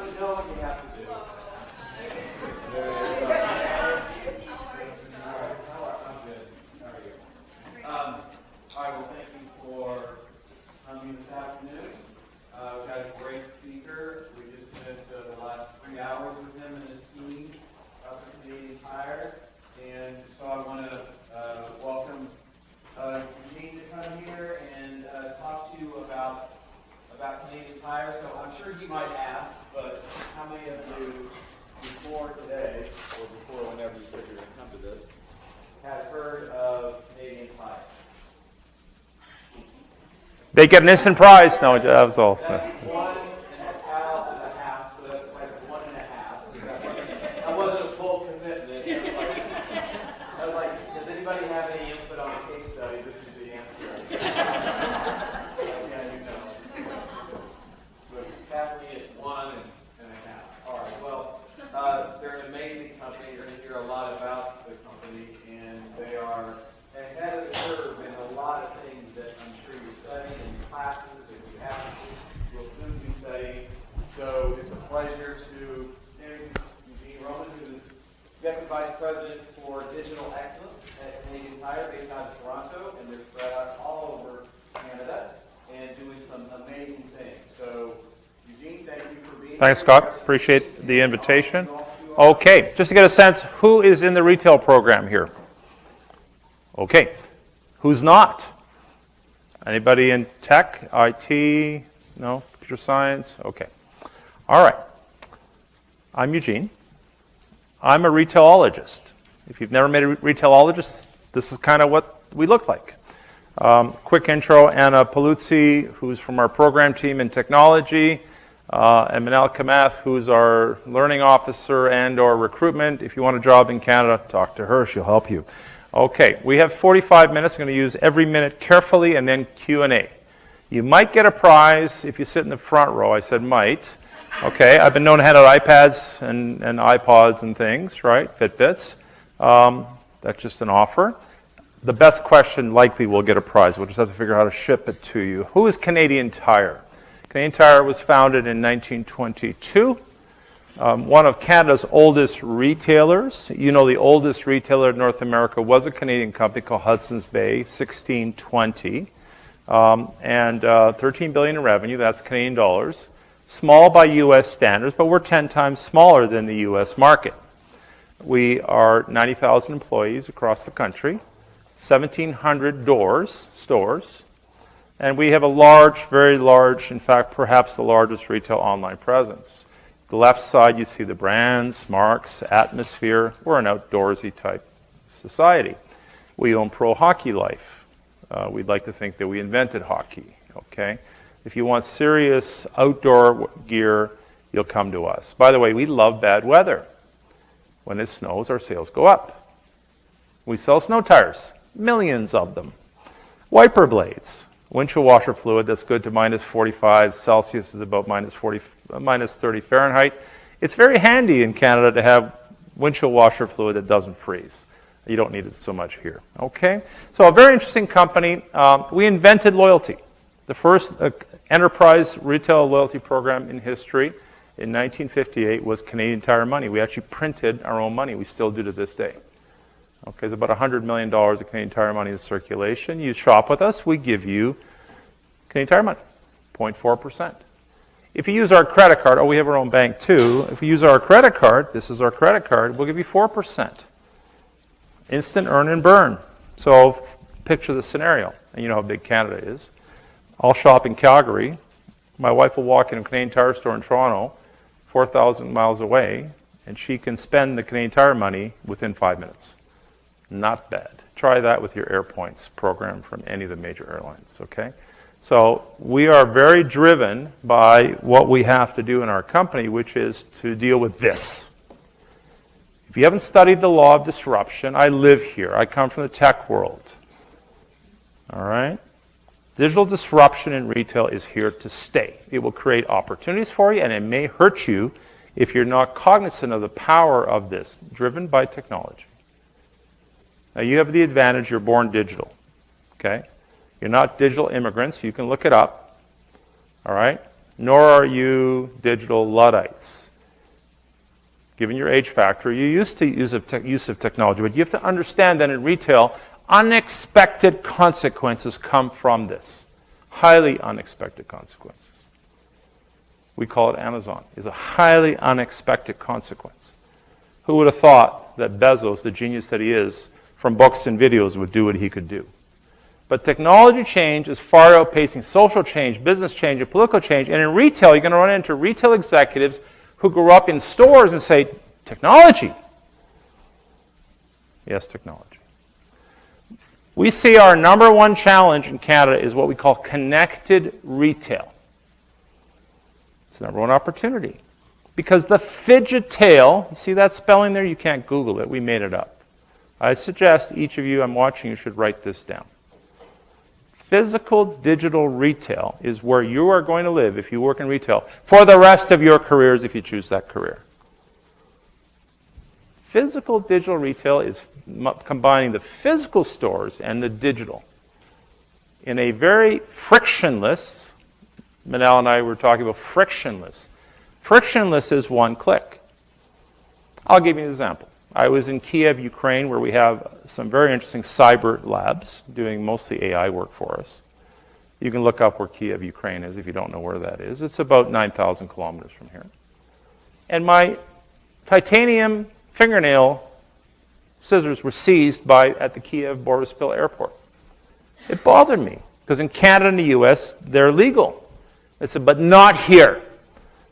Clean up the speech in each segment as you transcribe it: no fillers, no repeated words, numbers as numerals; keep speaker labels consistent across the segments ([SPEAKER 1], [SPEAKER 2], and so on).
[SPEAKER 1] know what you have to do. There you go. All right, I'm good. How are you? All right, well, thank you for coming this afternoon. We've got a great speaker. We just spent the last 3 hours with him and his team up at CanadianTire. And so I want to welcome Eugene to come here and talk to you about CanadianTire. So I'm sure you might ask, but how many of you before today, or before whenever you said you're going to come to this, had heard of CanadianTire?
[SPEAKER 2] They get an instant prize. No, that was all.
[SPEAKER 1] That's 1.5 is a half, so that's like 1.5. That wasn't a full commitment. I was like, does anybody have any input on the case study? This is the answer. Yeah, you know. But Kathleen is 1.5. All right, well, they're an amazing company. You're going to hear a lot about the company, and they are ahead of the curve in a lot of things that I'm sure you're studying in your classes. If you haven't, you'll soon be studying. So it's a pleasure to introduce Eugene Roman, who is Executive Vice President for Digital Excellence at CanadianTire, based out of Toronto, and they're spread out all over Canada and doing some amazing things. So, Eugene, thank you for being here.
[SPEAKER 2] Thanks, Scott. Appreciate the invitation. Okay, just to get a sense, who is in the retail program here? Okay, who's not? Anybody in tech, IT, no, computer science? Okay. All right. I'm Eugene. I'm a retailologist. If you've never met a retailologist, this is kind of what we look like. Quick intro, Anna Paluzzi, who's from our program team in technology, and Manal Kamath, who's our learning officer and or recruitment. If you want a job in Canada, talk to her. She'll help you. Okay, we have 45 minutes. I'm going to use every minute carefully and then Q&A. You might get a prize if you sit in the front row. I said might. Okay, I've been known to hand out iPads and iPods and things, right? Fitbits. That's just an offer. The best question likely will get a prize. We'll just have to figure out how to ship it to you. Who is CanadianTire? CanadianTire was founded in 1922. One of Canada's oldest retailers. You know, the oldest retailer in North America was a Canadian company called Hudson's Bay, 1620. And $13 billion in revenue, that's Canadian dollars. Small by U.S. standards, but we're 10 times smaller than the U.S. market. We are 90,000 employees across the country, 1,700 stores, and we have a large, very large, in fact, perhaps the largest retail online presence. The left side, you see the brands, marks, atmosphere. We're an outdoorsy type society. We own Pro Hockey Life. We'd like to think that we invented hockey, okay? If you want serious outdoor gear, you'll come to us. By the way, we love bad weather. When it snows, our sales go up. We sell snow tires, millions of them. Wiper blades, windshield washer fluid that's good to minus 45 Celsius is about minus 30 Fahrenheit. It's very handy in Canada to have windshield washer fluid that doesn't freeze. You don't need it so much here. Okay? So a very interesting company. We invented loyalty. The first enterprise retail loyalty program in history in 1958 was CanadianTire money. We actually printed our own money. We still do to this day. Okay, there's about $100 million of CanadianTire money in circulation. You shop with us, we give you CanadianTire money, 0.4%. If you use our credit card, we have our own bank too. If you use our credit card, this is our credit card, we'll give you 4%. Instant earn and burn. So picture the scenario, and you know how big Canada is. I'll shop in Calgary. My wife will walk in a CanadianTire store in Toronto, 4,000 miles away, and she can spend the CanadianTire money within 5 minutes. Not bad. Try that with your AirPoints program from any of the major airlines, okay? So we are very driven by what we have to do in our company, which is to deal with this. If you haven't studied the law of disruption, I live here. I come from the tech world. All right? Digital disruption in retail is here to stay. It will create opportunities for you, and it may hurt you if you're not cognizant of the power of this, driven by technology. Now, you have the advantage you're born digital, okay? You're not digital immigrants. You can look it up, all right? nor are you digital Luddites. Given your age factor, you're used to use of technology, but you have to understand that in retail, unexpected consequences come from this. Highly unexpected consequences. We call it Amazon. It's a highly unexpected consequence. Who would have thought that Bezos, the genius that he is, from books and videos would do what he could do? But technology change is far outpacing social change, business change, and political change. And in retail, you're going to run into retail executives who grew up in stores and say, technology. Yes, technology. We see our number one challenge in Canada is what we call connected retail. It's the number one opportunity. Because the fidget-tail, you see that spelling there? You can't Google it. We made it up. I suggest each of you, I'm watching, you should write this down. Physical digital retail is where you are going to live if you work in retail for the rest of your careers if you choose that career. Physical digital retail is combining the physical stores and the digital in a very frictionless, Manal and I were talking about frictionless. Frictionless is one click. I'll give you an example. I was in Kiev, Ukraine, where we have some very interesting cyber labs doing mostly AI work for us. You can look up where Kiev, Ukraine is if you don't know where that is. It's about 9,000 kilometers from here. And my titanium fingernail scissors were seized at the Kiev Boryspil airport. It bothered me because in Canada and the US, they're legal. I said, but not here.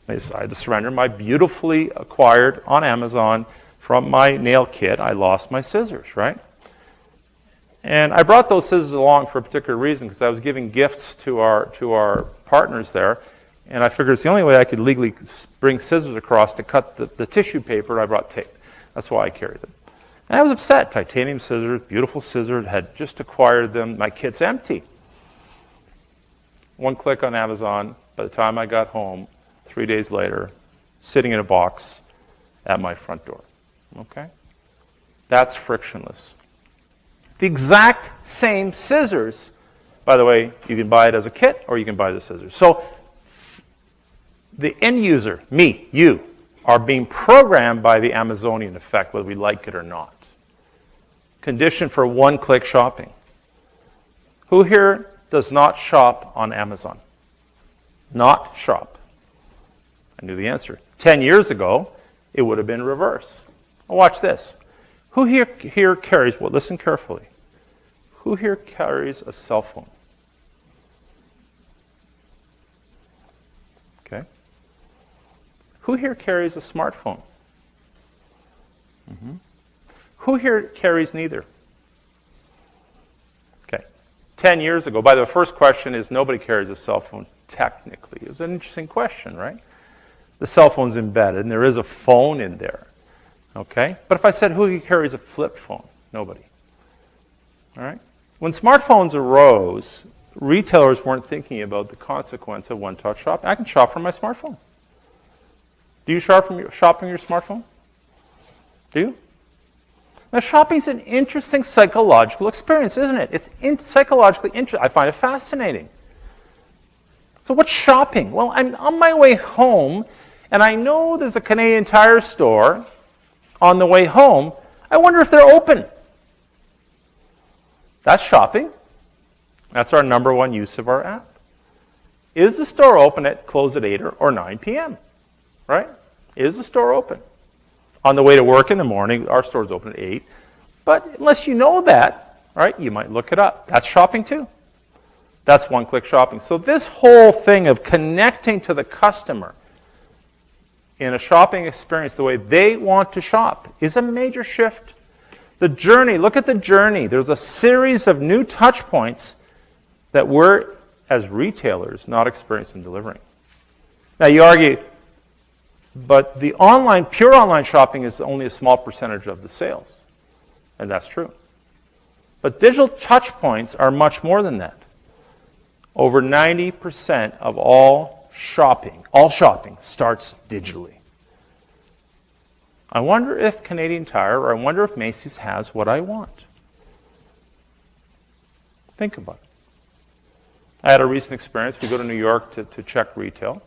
[SPEAKER 2] I decided to surrender my beautifully acquired on Amazon from my nail kit. I lost my scissors, right? And I brought those scissors along for a particular reason because I was giving gifts to our partners there, and I figured it's the only way I could legally bring scissors across to cut the tissue paper. I brought tape. That's why I carried them. And I was upset. Titanium scissors, beautiful scissors, had just acquired them. My kit's empty. One click on Amazon. By the time I got home, 3 days later, sitting in a box at my front door. Okay? That's frictionless. The exact same scissors, by the way, you can buy it as a kit or you can buy the scissors. So the end user, me, you, are being programmed by the Amazonian effect, whether we like it or not. Conditioned for one-click shopping. Who here does not shop on Amazon? Not shop. I knew the answer. 10 years ago, it would have been reverse. Well, watch this. Who here carries, well, listen carefully. Who here carries a cell phone? Okay. Who here carries a smartphone? Mm-hmm. Who here carries neither? Okay. 10 years ago, by the way, the first question is nobody carries a cell phone technically. It was an interesting question, right? The cell phone's embedded, and there is a phone in there. Okay? But if I said who carries a flip phone? Nobody. All right? When smartphones arose, retailers weren't thinking about the consequence of one-touch shopping. I can shop from my smartphone. Do you shop from your smartphone? Do you? Now, shopping is an interesting psychological experience, isn't it? It's psychologically interesting. I find it fascinating. So what's shopping? Well, I'm on my way home, and I know there's a CanadianTire store on the way home. I wonder if they're open. That's shopping. That's our number one use of our app. Is the store open at close at 8 or 9 p.m.? Right? Is the store open? On the way to work in the morning, our store's open at 8. But unless you know that, right, you might look it up. That's shopping too. That's one-click shopping. So this whole thing of connecting to the customer in a shopping experience the way they want to shop is a major shift. The journey, look at the journey. There's a series of new touch points that we're, as retailers, not experiencing delivering. Now you argue, but the pure online shopping is only a small percentage of the sales. And that's true. But digital touch points are much more than that. Over 90% of all shopping starts digitally. I wonder if CanadianTire or I wonder if Macy's has what I want. Think about it. I had a recent experience. We go to New York to check retail.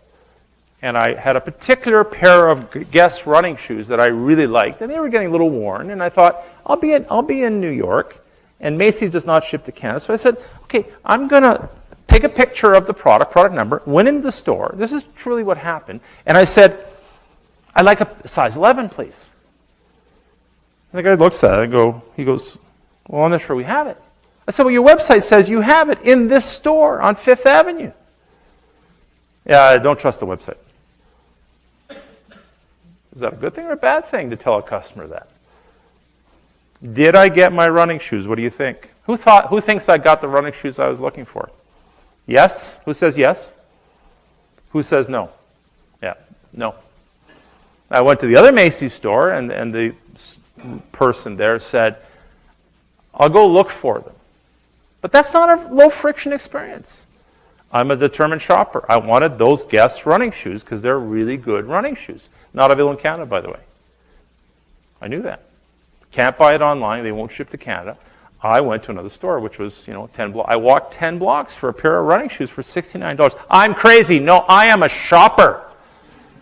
[SPEAKER 2] And I had a particular pair of Guess running shoes that I really liked, and they were getting a little worn. And I thought, I'll be in New York, and Macy's does not ship to Canada. So I said, okay, I'm going to take a picture of the product number, went into the store. This is truly what happened. And I said, I'd like a size 11, please. And the guy looks at it, he goes, well, I'm not sure we have it. I said, well, your website says you have it in this store on Fifth Avenue. Yeah, I don't trust the website. Is that a good thing or a bad thing to tell a customer that? Did I get my running shoes? What do you think? Who thinks I got the running shoes I was looking for? Yes? Who says yes? Who says no? Yeah, no. I went to the other Macy's store, and the person there said, I'll go look for them. But that's not a low-friction experience. I'm a determined shopper. I wanted those Guess running shoes because they're really good running shoes. Not available in Canada, by the way. I knew that. Can't buy it online. They won't ship to Canada. I went to another store, which was, 10 blocks. I walked 10 blocks for a pair of running shoes for $69. I'm crazy. No, I am a shopper.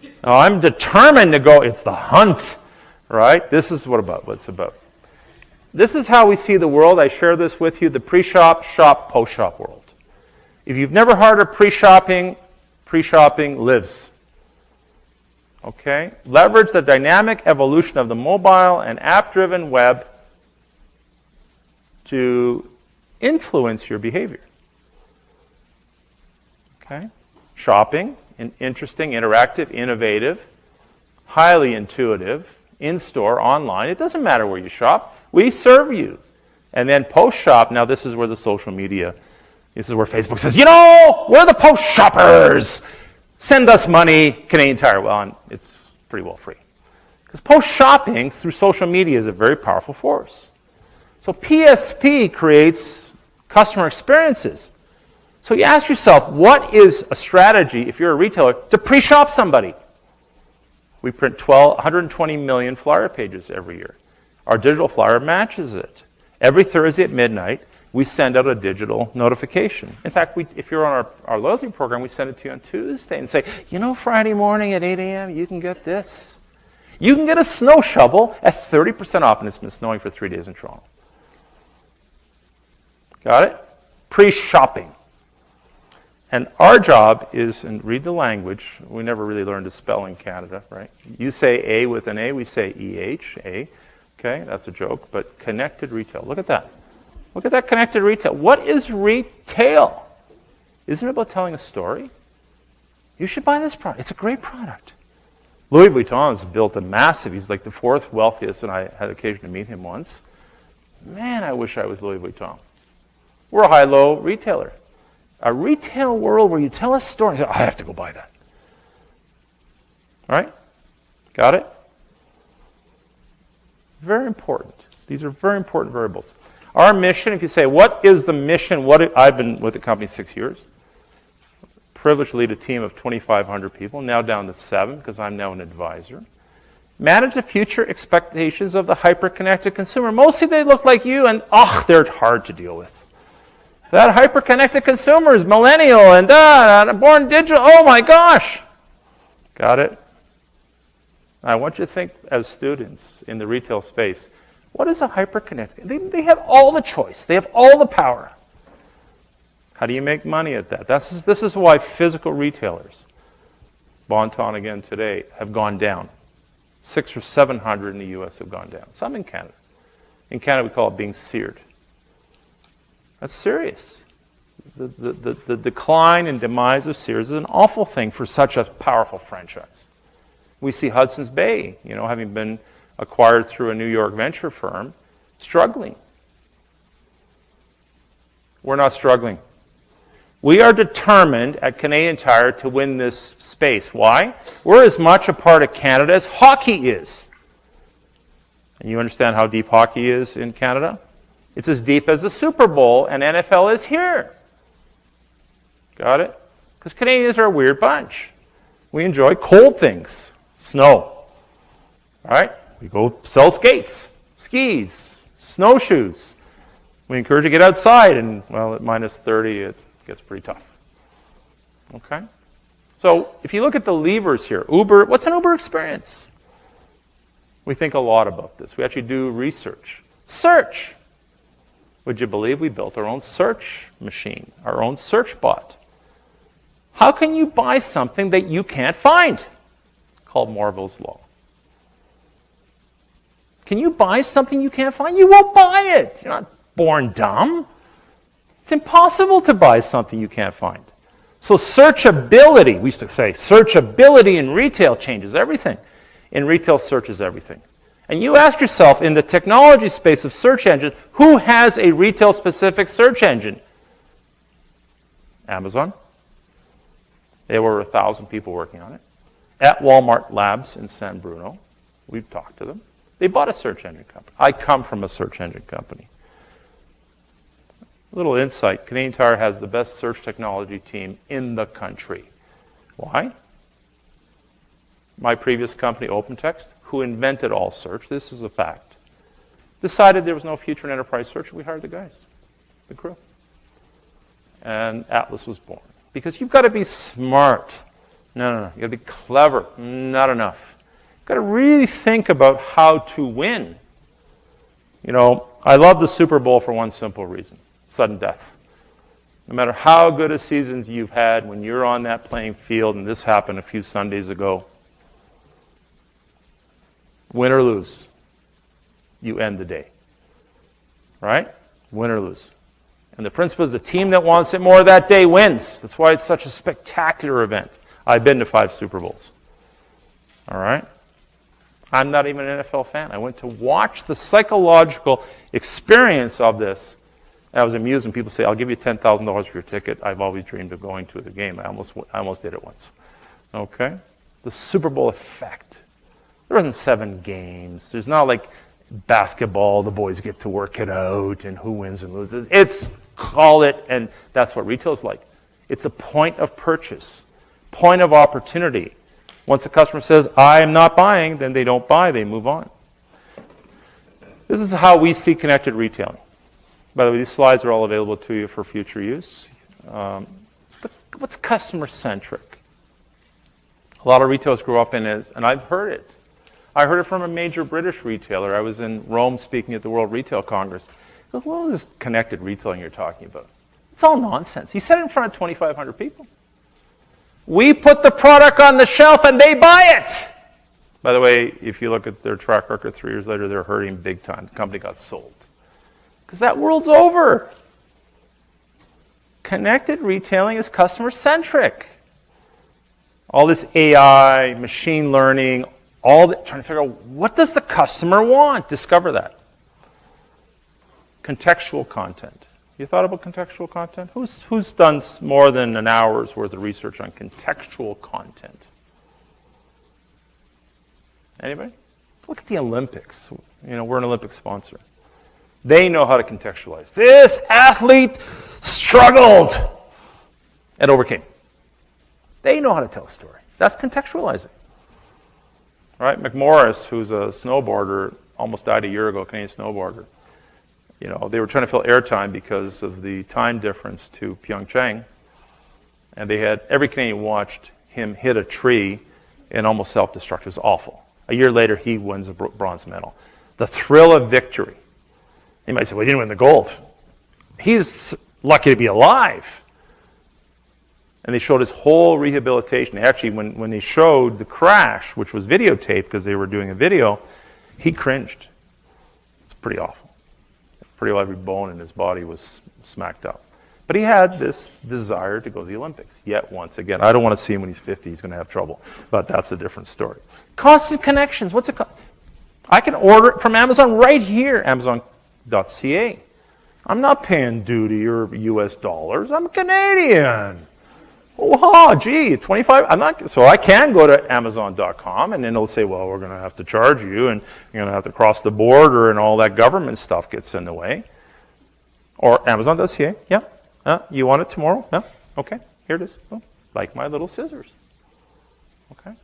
[SPEAKER 2] No, I'm determined to go. It's the hunt, right? This is what it's about. This is how we see the world. I share this with you, the pre-shop, shop, post-shop world. If you've never heard of pre-shopping lives. Okay? Leverage the dynamic evolution of the mobile and app-driven web to influence your behavior. Okay? Shopping, interesting, interactive, innovative, highly intuitive, in-store, online. It doesn't matter where you shop. We serve you. And then post-shop, now this is where the social media, this is where Facebook says, we're the post-shoppers. Send us money, Canadian Tire. Well, it's pretty well free. Because post-shopping through social media is a very powerful force. So PSP creates customer experiences. So you ask yourself, what is a strategy, if you're a retailer, to pre-shop somebody? We print 120 million flyer pages every year. Our digital flyer matches it. Every Thursday at midnight, we send out a digital notification. In fact, if you're on our loyalty program, we send it to you on Tuesday and say, Friday morning at 8 a.m., you can get this. You can get a snow shovel at 30% off, and it's been snowing for 3 days in Toronto. Got it? Pre-shopping. And our job is, and read the language, we never really learned to spell in Canada, right? You say A with an A, we say EH, A. Okay, that's a joke, but connected retail. Look at that. Look at that connected retail. What is retail? Isn't it about telling a story? You should buy this product. It's a great product. Louis Vuitton's built a massive, he's like the fourth wealthiest, and I had occasion to meet him once. Man, I wish I was Louis Vuitton. We're a high-low retailer. A retail world where you tell a story, I have to go buy that. All right? Got it? Very important. These are very important variables. Our mission, if you say, what is the mission? I've been with the company 6 years. Privileged to lead a team of 2,500 people, now down to 7 because I'm now an advisor. Manage the future expectations of the hyper-connected consumer. Mostly they look like you, and they're hard to deal with. That hyper-connected consumer is millennial and born digital. Oh my gosh! Got it? I want you to think as students in the retail space, what is a hyper-connected? They have all the choice. They have all the power. How do you make money at that? This is why physical retailers, Bon-Ton again today, have gone down. 600 or 700 in the U.S. have gone down. Some in Canada. In Canada, we call it being seared. That's serious. The decline and demise of Sears is an awful thing for such a powerful franchise. We see Hudson's Bay, having been acquired through a New York venture firm, struggling. We're not struggling. We are determined at Canadian Tire to win this space. Why? We're as much a part of Canada as hockey is. And you understand how deep hockey is in Canada? It's as deep as the Super Bowl and NFL is here. Got it? Because Canadians are a weird bunch. We enjoy cold things. Snow. All right? We go sell skates, skis, snowshoes. We encourage you to get outside, and, at minus 30, it gets pretty tough. Okay? So if you look at the levers here, Uber, what's an Uber experience? We think a lot about this. We actually do research. Search. Would you believe we built our own search machine, our own search bot? How can you buy something that you can't find? Called Morville's Law. Can you buy something you can't find? You won't buy it. You're not born dumb. It's impossible to buy something you can't find. So searchability, we used to say, searchability in retail changes everything. In retail, search is everything. And you ask yourself, in the technology space of search engine, who has a retail-specific search engine? Amazon. There were 1,000 people working on it. At Walmart Labs in San Bruno, we've talked to them. They bought a search engine company. I come from a search engine company. A little insight, Canadian Tire has the best search technology team in the country. Why? My previous company, OpenText, who invented all search, this is a fact, decided there was no future in enterprise search. We hired the guys, the crew. And Atlas was born. Because you've got to be smart. No. You've got to be clever. Not enough. You've got to really think about how to win. You know, I love the Super Bowl for one simple reason. Sudden death. No matter how good a season you've had, when you're on that playing field, and this happened a few Sundays ago, win or lose, you end the day. Right? Win or lose. And the principle is the team that wants it more that day wins. That's why it's such a spectacular event. I've been to 5 Super Bowls. All right? I'm not even an NFL fan. I went to watch the psychological experience of this. I was amused when people say, I'll give you $10,000 for your ticket. I've always dreamed of going to the game. I almost did it once. Okay? The Super Bowl effect. There wasn't 7 games. There's not like basketball, the boys get to work it out, and who wins and loses. It's call it, and that's what retail's like. It's a point of purchase, point of opportunity. Once a customer says, I'm not buying, then they don't buy, they move on. This is how we see connected retailing. By the way, these slides are all available to you for future use. But what's customer-centric? A lot of retailers grew up in it, and I've heard it. I heard it from a major British retailer. I was in Rome speaking at the World Retail Congress. He goes, what is this connected retailing you're talking about? It's all nonsense. He said it in front of 2,500 people. We put the product on the shelf and they buy it. By the way, if you look at their track record 3 years later, they're hurting big time. The company got sold. Because that world's over. Connected retailing is customer-centric. All this AI, machine learning, all that, trying to figure out what does the customer want? Discover that. Contextual content. You thought about contextual content? Who's done more than an hour's worth of research on contextual content? Anybody? Look at the Olympics. You know, we're an Olympic sponsor. They know how to contextualize. This athlete struggled and overcame. They know how to tell a story. That's contextualizing. Right? McMorris, who's a snowboarder, almost died a year ago, Canadian snowboarder. You know, they were trying to fill airtime because of the time difference to Pyeongchang. And they had, every Canadian watched him hit a tree and almost self-destruct. It was awful. A year later, he wins a bronze medal. The thrill of victory. You might say, well, he didn't win the gold. He's lucky to be alive. And they showed his whole rehabilitation. Actually, when they showed the crash, which was videotaped because they were doing a video, he cringed. It's pretty awful. Pretty well every bone in his body was smacked up. But he had this desire to go to the Olympics. Yet once again, I don't want to see him when he's 50. He's going to have trouble. But that's a different story. Constant connections. What's it called? I can order it from Amazon right here, Amazon.ca. I'm not paying duty or US dollars. I'm Canadian. Oh, gee, 25. I'm not. So I can go to Amazon.com, and then it'll say, well, we're going to have to charge you, and you're going to have to cross the border, and all that government stuff gets in the way. Or Amazon.ca. Yeah. You want it tomorrow? No? Okay. Here it is. Oh, like my little scissors. Okay.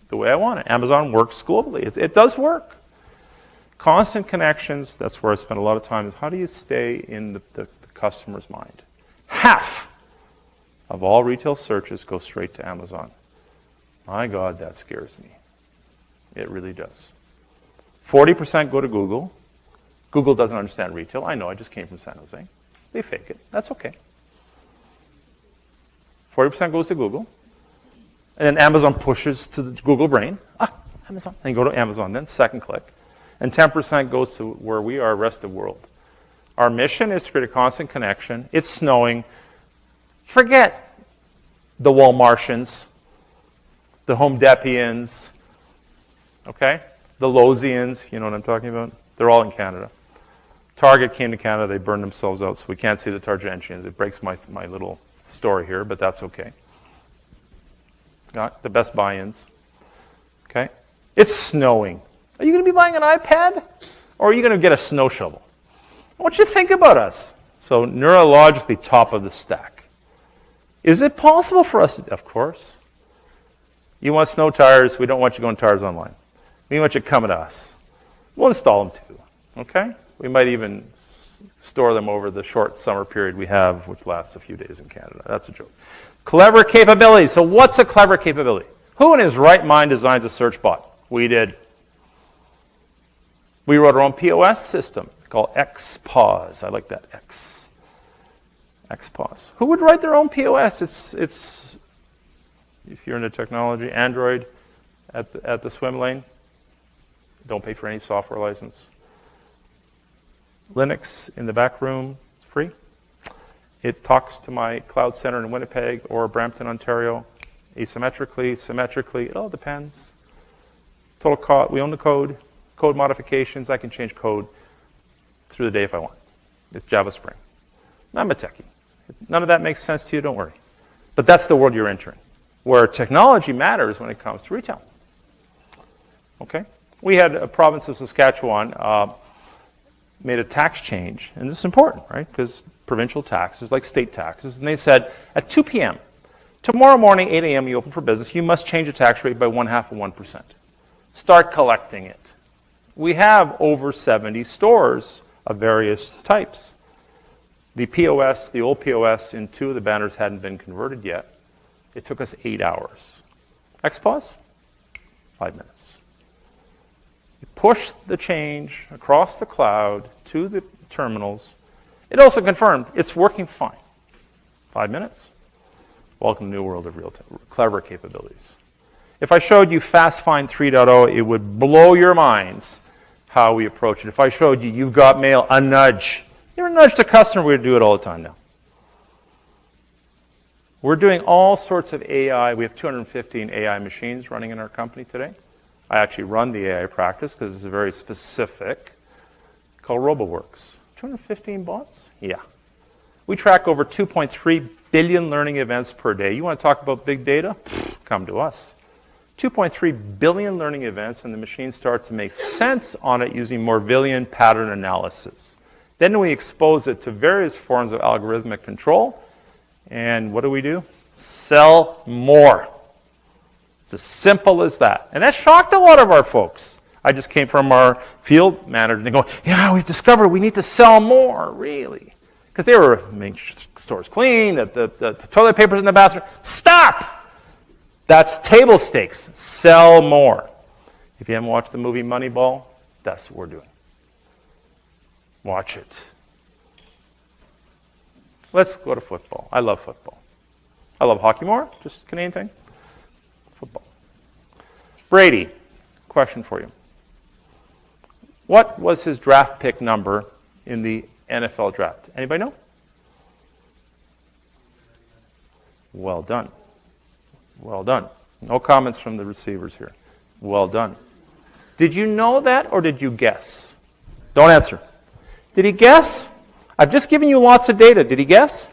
[SPEAKER 2] The way I want it. Amazon works globally. It does work. Constant connections. That's where I spend a lot of time. Is how do you stay in the customer's mind? Half of all retail searches go straight to Amazon. My God, that scares me. It really does. 40% go to Google. Google doesn't understand retail. I know, I just came from San Jose. They fake it. That's okay. 40% goes to Google. And then Amazon pushes to the Google brain. Amazon. And you go to Amazon, then second click. And 10% goes to where we are, rest of the world. Our mission is to create a constant connection. It's snowing. Forget the Walmartians, the Home Depians, okay? The Lowesians, you know what I'm talking about? They're all in Canada. Target came to Canada, they burned themselves out, so we can't see the Targentians. It breaks my little story here, but that's okay. Got the best buy-ins. Okay? It's snowing. Are you going to be buying an iPad? Or are you going to get a snow shovel? What you think about us? So neurologically top of the stack. Is it possible for us to, of course. You want snow tires, we don't want you going tires online. We want you coming to us. We'll install them too. Okay? We might even store them over the short summer period we have, which lasts a few days in Canada. That's a joke. Clever capability. So what's a clever capability? Who in his right mind designs a search bot? We did. We wrote our own POS system called XPOS. I like that, X. XPOS. Who would write their own POS? It's if you're into technology, Android at the swim lane. Don't pay for any software license. Linux in the back room, it's free. It talks to my cloud center in Winnipeg or Brampton, Ontario, asymmetrically, symmetrically, it all depends. Total cost, we own the code modifications, I can change code through the day if I want. It's Java Spring. I'm a techie. None of that makes sense to you, don't worry. But that's the world you're entering, where technology matters when it comes to retail. Okay? We had a province of Saskatchewan made a tax change, and this is important, right? Because provincial taxes, like state taxes, and they said at 2 p.m., tomorrow morning, 8 a.m., you open for business, you must change the tax rate by 1/2%. Start collecting it. We have over 70 stores of various types. The POS, the old POS in 2 of the banners hadn't been converted yet. It took us 8 hours. XPOS, 5 minutes. You push the change across the cloud to the terminals. It also confirmed it's working fine. 5 minutes. Welcome to the new world of real clever capabilities. If I showed you Fast Find 3.0, it would blow your minds how we approach it. If I showed you You've Got Mail, a nudge. You ever nudge the customer? We do it all the time now. We're doing all sorts of AI. We have 215 AI machines running in our company today. I actually run the AI practice because it's very specific, called RoboWorks. 215 bots? Yeah. We track over 2.3 billion learning events per day. You want to talk about big data? Come to us. 2.3 billion learning events, and the machine starts to make sense on it using Morvillian pattern analysis. Then we expose it to various forms of algorithmic control, and what do? Sell more. It's as simple as that. And that shocked a lot of our folks. I just came from our field manager, and they go, yeah, we've discovered we need to sell more, really. Because they were making stores clean, the toilet paper's in the bathroom. Stop! That's table stakes. Sell more. If you haven't watched the movie Moneyball, that's what we're doing. Watch it. Let's go to football. I love football. I love hockey more, just Canadian thing. Football. Brady, question for you. What was his draft pick number in the NFL draft? Anybody know? Well done. Well done. No comments from the receivers here. Well done. Did you know that or did you guess? Don't answer. Did he guess? I've just given you lots of data. Did he guess?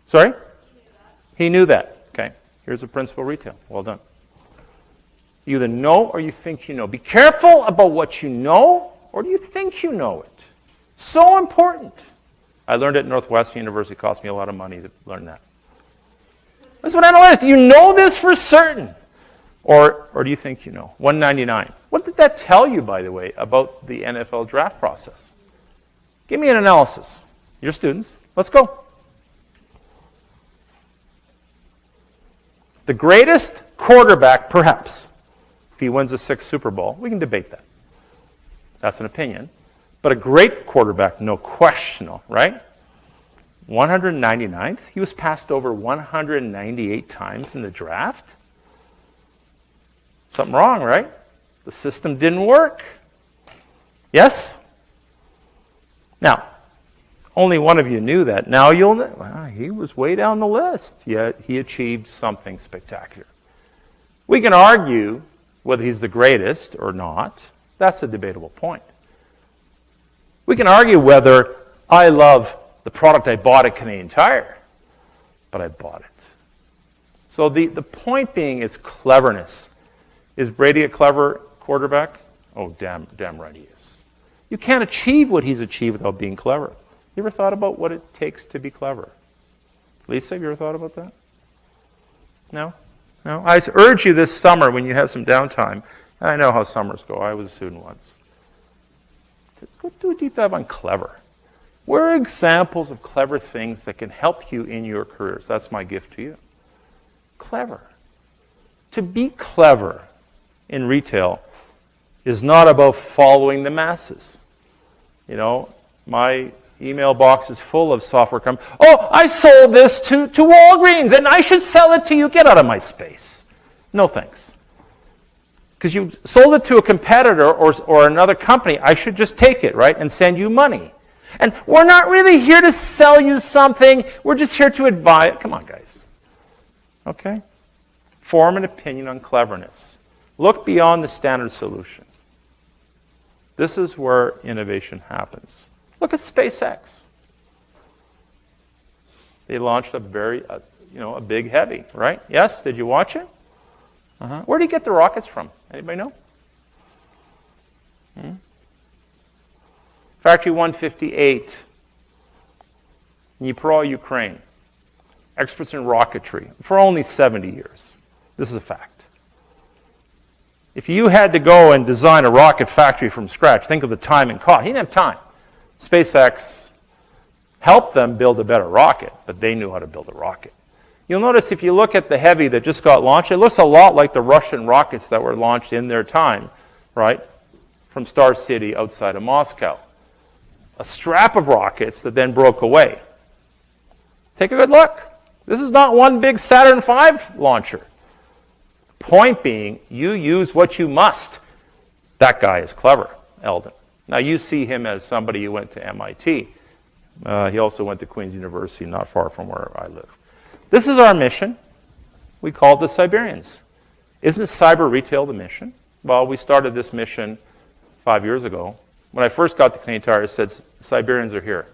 [SPEAKER 2] Sorry? He knew that. Okay. Here's a principal retail. Well done. You either know or you think you know. Be careful about what you know, or do you think you know it? So important. I learned it at Northwestern University. It cost me a lot of money to learn that. That's what analytics. Do you know this for certain? Or do you think you know? 199. What did that tell you, by the way, about the NFL draft process? Give me an analysis. You're students. Let's go. The greatest quarterback, perhaps, if he wins a 6th Super Bowl. We can debate that. That's an opinion. But a great quarterback, no question, right? 199th. He was passed over 198 times in the draft. Something wrong, right? The system didn't work. Yes? Now, only one of you knew that. Now you'll know. Well, he was way down the list, yet he achieved something spectacular. We can argue whether he's the greatest or not. That's a debatable point. We can argue whether I love the product I bought at Canadian Tire, but I bought it. So the point being is cleverness. Is Brady a clever quarterback? Oh, damn right he is. You can't achieve what he's achieved without being clever. You ever thought about what it takes to be clever? Lisa, have you ever thought about that? No? No? I urge you this summer when you have some downtime, and I know how summers go. I was a student once. Let's go do a deep dive on clever. Where are examples of clever things that can help you in your careers? That's my gift to you. Clever. To be clever in retail is not about following the masses. You know, my email box is full of software companies. Oh, I sold this to Walgreens and I should sell it to you. Get out of my space. No thanks. Because you sold it to a competitor or another company, I should just take it, right, and send you money. And we're not really here to sell you something. We're just here to advise. Come on, guys. Okay? Form an opinion on cleverness. Look beyond the standard solution. This is where innovation happens. Look at SpaceX. They launched a big heavy, right? Yes? Did you watch it? Where did he get the rockets from? Anybody know? Factory 158, Dnipro, Ukraine. Experts in rocketry for only 70 years. This is a fact. If you had to go and design a rocket factory from scratch, think of the time and cost. He didn't have time. SpaceX helped them build a better rocket, but they knew how to build a rocket. You'll notice if you look at the heavy that just got launched, it looks a lot like the Russian rockets that were launched in their time, right, from Star City outside of Moscow. A strap of rockets that then broke away. Take a good look. This is not one big Saturn V launcher. Point being, you use what you must. That guy is clever, Eldon. Now you see him as somebody who went to MIT. He also went to Queen's University, not far from where I live. This is our mission. We call it the Siberians. Isn't cyber retail the mission? Well, we started this mission 5 years ago. When I first got to Canadian Tire, it said, Siberians are here.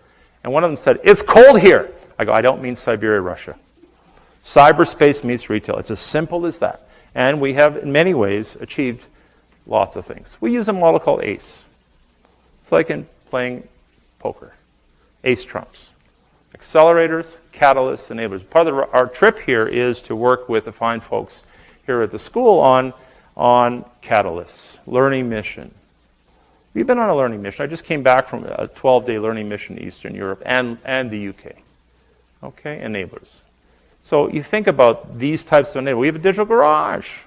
[SPEAKER 2] And one of them said, it's cold here. I go, I don't mean Siberia, Russia. Cyberspace meets retail. It's as simple as that. And we have, in many ways, achieved lots of things. We use a model called ACE. It's like in playing poker. ACE trumps. Accelerators, catalysts, enablers. Part of our trip here is to work with the fine folks here at the school on catalysts, learning mission. We've been on a learning mission. I just came back from a 12-day learning mission in Eastern Europe and the UK. Okay, enablers. So you think about these types of enablers. We have a digital garage.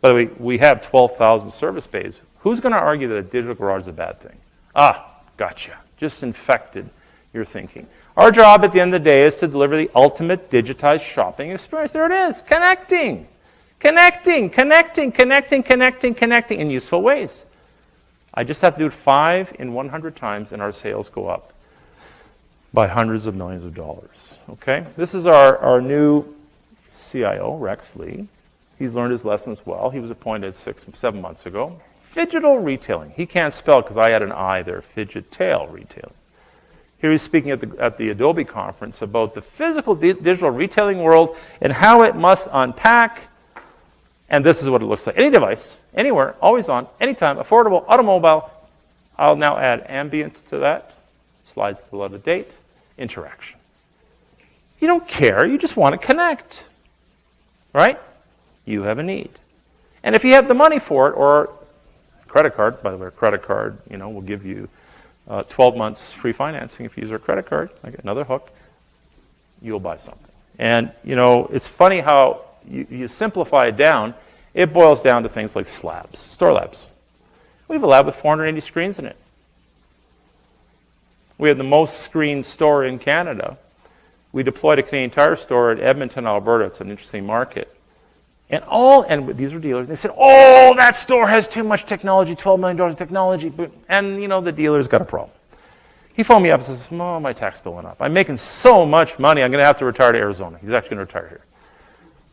[SPEAKER 2] By the way, we have 12,000 service bays. Who's going to argue that a digital garage is a bad thing? Gotcha. Just infected your thinking. Our job at the end of the day is to deliver the ultimate digitized shopping experience. There it is. Connecting in useful ways. I just have to do it 5 in 100 times, and our sales go up by hundreds of millions of dollars. Okay? This is our new CIO, Rex Lee. He's learned his lessons well. He was appointed 7 months ago. Phygital retailing. He can't spell because I had an I there. Phygital retailing. Here he's speaking at the Adobe conference about the physical digital retailing world and how it must unpack. And this is what it looks like. Any device, anywhere, always on, anytime, affordable, automobile. I'll now add ambient to that. Slides to the out of date. Interaction. You don't care. You just want to connect. Right? You have a need. And if you have the money for it, or credit card, by the way, a credit card, will give you 12 months free financing if you use our credit card. I get another hook. You'll buy something. And, it's funny how you simplify it down. It boils down to things like slabs, store labs. We have a lab with 480 screens in it. We have the most screened store in Canada. We deployed a Canadian Tire store at Edmonton, Alberta. It's an interesting market. And these are dealers. They said, oh, that store has too much technology, $12 million of technology. And, the dealer's got a problem. He phoned me up and says, oh, my tax bill went up. I'm making so much money, I'm going to have to retire to Arizona. He's actually going to retire here.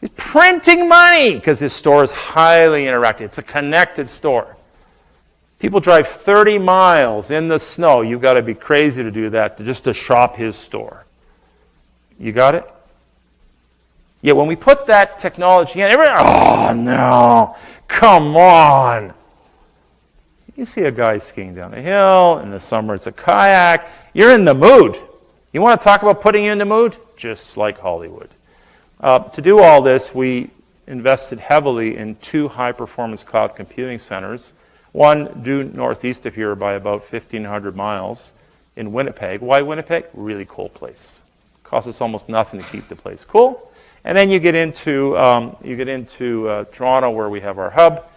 [SPEAKER 2] He's printing money because his store is highly interactive. It's a connected store. People drive 30 miles in the snow. You've got to be crazy to do that just to shop his store. You got it? Yeah, when we put that technology in, everyone, oh no, come on. You see a guy skiing down a hill, in the summer it's a kayak, you're in the mood. You want to talk about putting you in the mood? Just like Hollywood. To do all this, we invested heavily in 2 high-performance cloud computing centers, one due northeast of here by about 1,500 miles in Winnipeg. Why Winnipeg? Really cold place. Costs us almost nothing to keep the place cool. And then you get into Toronto, where we have our hub,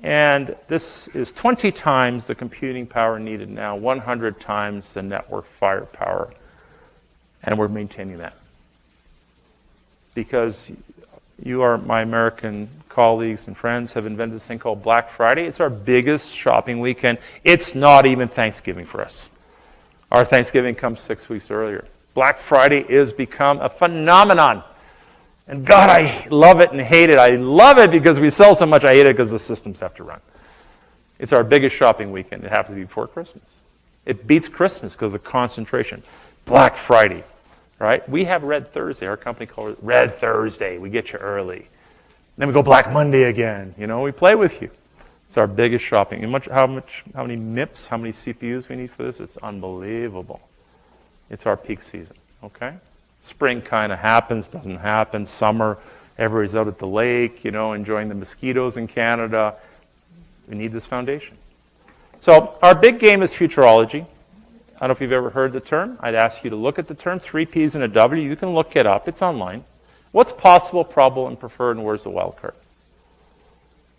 [SPEAKER 2] and this is 20 times the computing power needed now, 100 times the network firepower, and we're maintaining that. Because you are my American colleagues and friends have invented this thing called Black Friday. It's our biggest shopping weekend. It's not even Thanksgiving for us. Our Thanksgiving comes 6 weeks earlier. Black Friday has become a phenomenon. And God, I love it and hate it. I love it because we sell so much. I hate it because the systems have to run. It's our biggest shopping weekend. It happens to be before Christmas. It beats Christmas because of the concentration. Black Friday, right? We have Red Thursday. Our company calls it Red Thursday. We get you early. Then we go Black Monday again. We play with you. It's our biggest shopping. And how many MIPS, how many CPUs we need for this? It's unbelievable. It's our peak season, okay? Spring kind of happens, doesn't happen. Summer, everybody's out at the lake, enjoying the mosquitoes in Canada. We need this foundation. So our big game is futurology. I don't know if you've ever heard the term. I'd ask you to look at the term, 3 P's and a W. You can look it up. It's online. What's possible, probable, and preferred, and where's the wild card?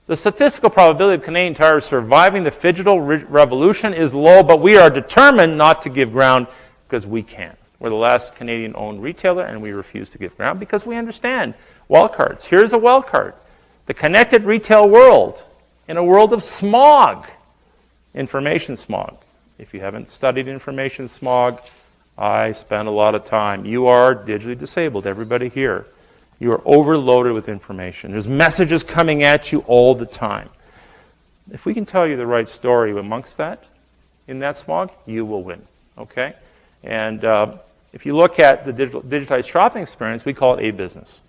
[SPEAKER 2] The statistical probability of Canadian Tire surviving the digital revolution is low, but we are determined not to give ground because we can. We're the last Canadian-owned retailer, and we refuse to give ground because we understand wild cards. Here's a wild card. The connected retail world, in a world of smog, information smog. If you haven't studied information smog, I spend a lot of time. You are digitally disabled, everybody here. You are overloaded with information. There's messages coming at you all the time. If we can tell you the right story amongst that, in that smog, you will win, okay? And if you look at the digitized shopping experience, we call it A-business.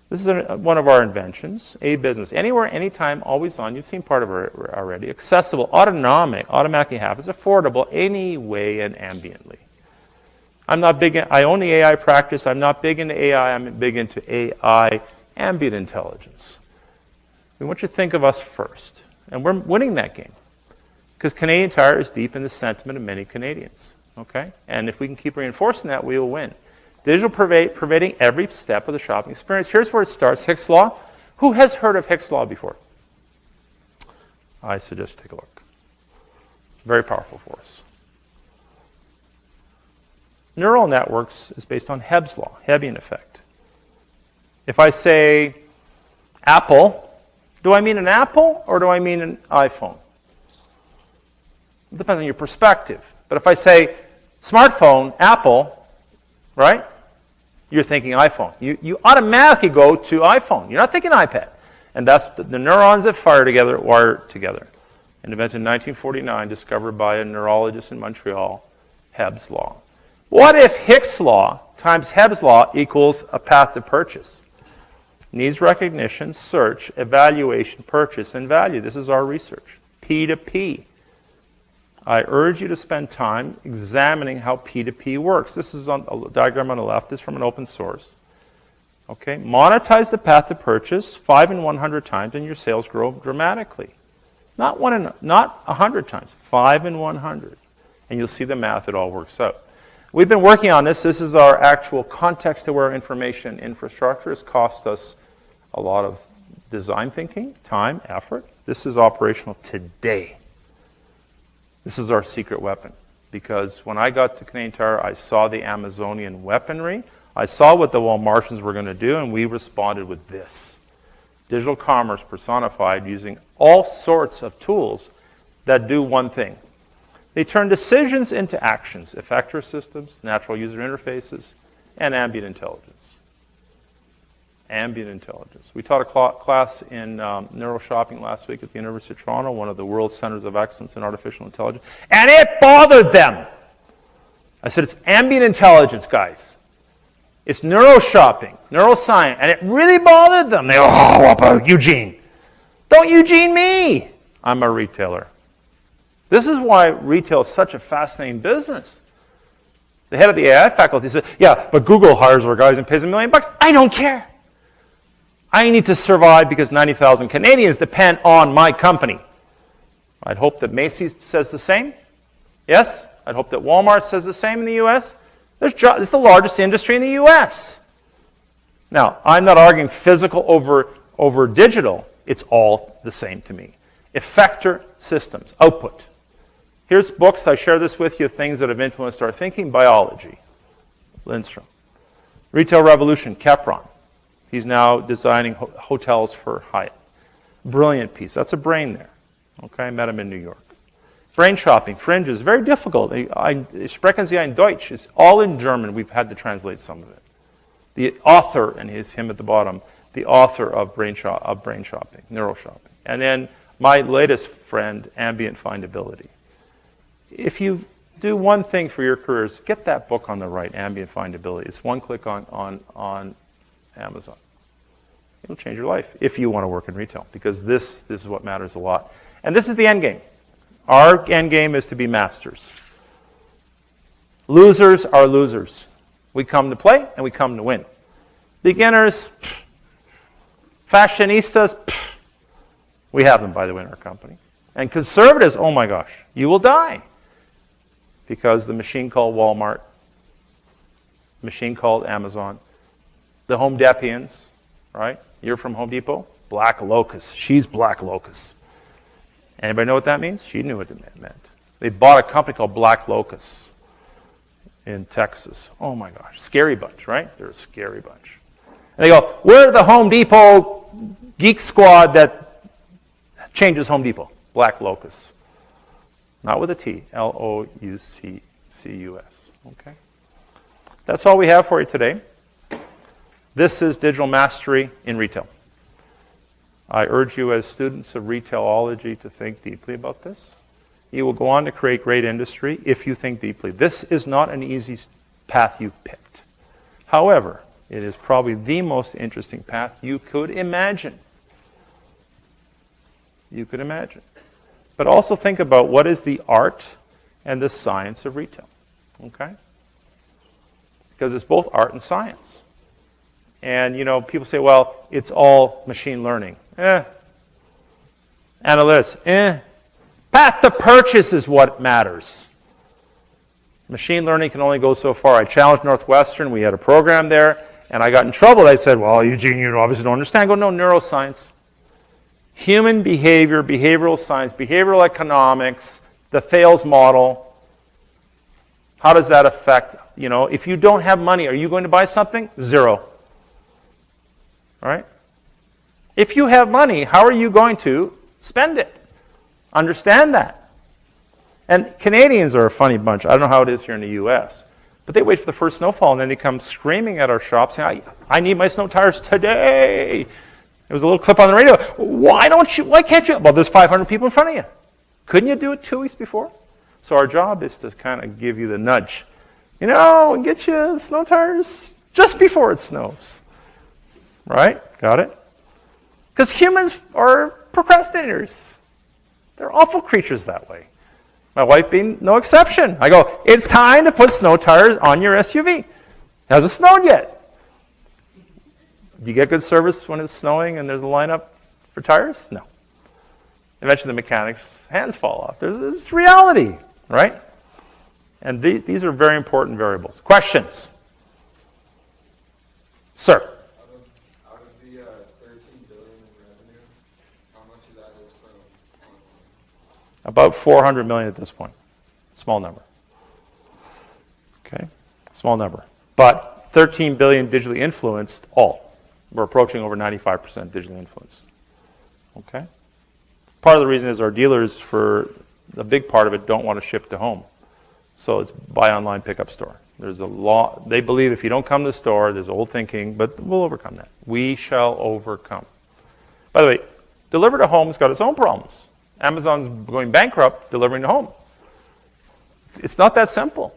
[SPEAKER 2] This is one of our inventions, A-business. Anywhere, anytime, always on. You've seen part of it already. Accessible, automatically happens, affordable, any way and ambiently. I own the AI practice. I'm not big into AI. I'm big into AI ambient intelligence. We want you to think of us first. And we're winning that game. Because Canadian Tire is deep in the sentiment of many Canadians. Okay? And if we can keep reinforcing that, we will win. Digital pervading every step of the shopping experience. Here's where it starts, Hicks' Law. Who has heard of Hicks' Law before? I suggest you take a look. Very powerful for us. Neural networks is based on Hebb's law, Hebbian effect. If I say Apple, do I mean an apple or do I mean an iPhone? It depends on your perspective. But if I say smartphone, Apple, right? You're thinking iPhone. You automatically go to iPhone. You're not thinking iPad. And that's the neurons that fire together, wire together. And invented in 1949, discovered by a neurologist in Montreal, Hebb's law. What if Hicks' law times Hebb's law equals a path to purchase? Needs recognition, search, evaluation, purchase, and value. This is our research. P to P. I urge you to spend time examining how P to P works. This is on a diagram on the left. This is from an open source. Okay, monetize the path to purchase 5 and 100 times, and your sales grow dramatically. Not 100 times, 5 and 100, and you'll see the math. It all works out. We've been working on this. This is our actual context-aware information infrastructure. It's cost us a lot of design thinking, time, effort. This is operational today. This is our secret weapon. Because when I got to Canadian Tire, I saw the Amazonian weaponry. I saw what the Walmartians were going to do, and we responded with this. Digital commerce personified using all sorts of tools that do one thing. They turn decisions into actions, effector systems, natural user interfaces, and ambient intelligence. Ambient intelligence. We taught a class in neuro shopping last week at the University of Toronto, one of the world's centers of excellence in artificial intelligence, and it bothered them. I said, it's ambient intelligence, guys. It's neuro shopping, neuroscience, and it really bothered them. They go, oh, what about Eugene? Don't Eugene me. I'm a retailer. This is why retail is such a fascinating business. The head of the AI faculty said, yeah, but Google hires our guys and pays $1 million. I don't care. I need to survive because 90,000 Canadians depend on my company. I'd hope that Macy's says the same. Yes? I'd hope that Walmart says the same in the U.S. It's the largest industry in the U.S. Now, I'm not arguing physical over digital. It's all the same to me. Effector systems, output. Here's books, I share this with you, things that have influenced our thinking. Biology, Lindstrom. Retail Revolution, Kepron. He's now designing hotels for Hyatt. Brilliant piece. That's a brain there. Okay, I met him in New York. Brain shopping, fringes, very difficult. Sprechen Sie ein Deutsch. It's all in German. We've had to translate some of it. The author, and him at the bottom, the author of brain shopping, neuro shopping. And then my latest friend, ambient findability. If you do one thing for your careers, get that book on the right, Ambient Findability. It's one click on Amazon. It'll change your life if you want to work in retail, because this is what matters a lot. And this is the end game. Our end game is to be masters. Losers are losers. We come to play and we come to win. Beginners, fashionistas, we have them, by the way, in our company. And conservatives, oh my gosh, you will die. Because the machine called Walmart, machine called Amazon, the Home Depians, right? You're from Home Depot? Black Locust. She's Black Locust. Anybody know what that means? She knew what it meant. They bought a company called Black Locust in Texas. Oh my gosh. Scary bunch, right? They're a scary bunch. And they go, we're the Home Depot geek squad that changes Home Depot. Black Locust. Not with a T. L-O-U-C-C-U-S. Okay? That's all we have for you today. This is Digital Mastery in Retail. I urge you as students of Retailology to think deeply about this. You will go on to create great industry if you think deeply. This is not an easy path you picked. However, it is probably the most interesting path you could imagine. You could imagine. But also think about what is the art and the science of retail. Okay? Because it's both art and science. And, people say, well, it's all machine learning. Analytics. Path to purchase is what matters. Machine learning can only go so far. I challenged Northwestern. We had a program there, and I got in trouble. I said, well, Eugene, you obviously don't understand. I go, no, neuroscience. Human behavior, behavioral science, behavioral economics, the Thales model. How does that affect, if you don't have money, are you going to buy something? Zero. All right? If you have money, how are you going to spend it? Understand that. And Canadians are a funny bunch. I don't know how it is here in the U.S., but they wait for the first snowfall, and then they come screaming at our shop saying, I need my snow tires today. There was a little clip on the radio. Why can't you? Well, there's 500 people in front of you. Couldn't you do it 2 weeks before? So our job is to kind of give you the nudge, and get you snow tires just before it snows. Right? Got it? Because humans are procrastinators. They're awful creatures that way. My wife being no exception. I go, it's time to put snow tires on your SUV. It hasn't snowed yet. Do you get good service when it's snowing and there's a lineup for tires? No. Eventually the mechanic's hands fall off. There's this reality, right? And these are very important variables. Questions? Sir?
[SPEAKER 3] Out of the 13 billion in revenue, how much of that is from online?
[SPEAKER 2] About 400 million at this point. Small number. Okay? Small number. But 13 billion digitally influenced, all. We're approaching over 95% digitally influenced. Okay? Part of the reason is our dealers, for a big part of it, don't want to ship to home. So it's buy online, pick up store. There's a law. They believe if you don't come to the store, there's old thinking, but we'll overcome that. We shall overcome. By the way, deliver to home's got its own problems. Amazon's going bankrupt delivering to home. It's not that simple.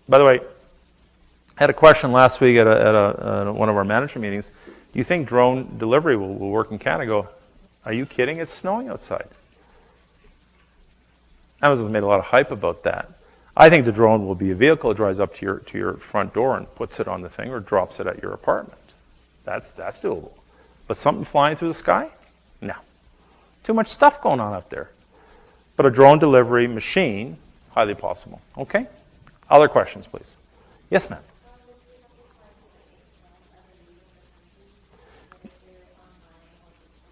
[SPEAKER 2] By the way, I had a question last week at one of our management meetings. Do you think drone delivery will work in Canada? I go, are you kidding? It's snowing outside. Amazon's made a lot of hype about that. I think the drone will be a vehicle that drives up to your front door and puts it on the thing or drops it at your apartment. That's doable. But something flying through the sky? No. Too much stuff going on up there. But a drone delivery machine, highly possible. Okay? Other questions, please. Yes, ma'am.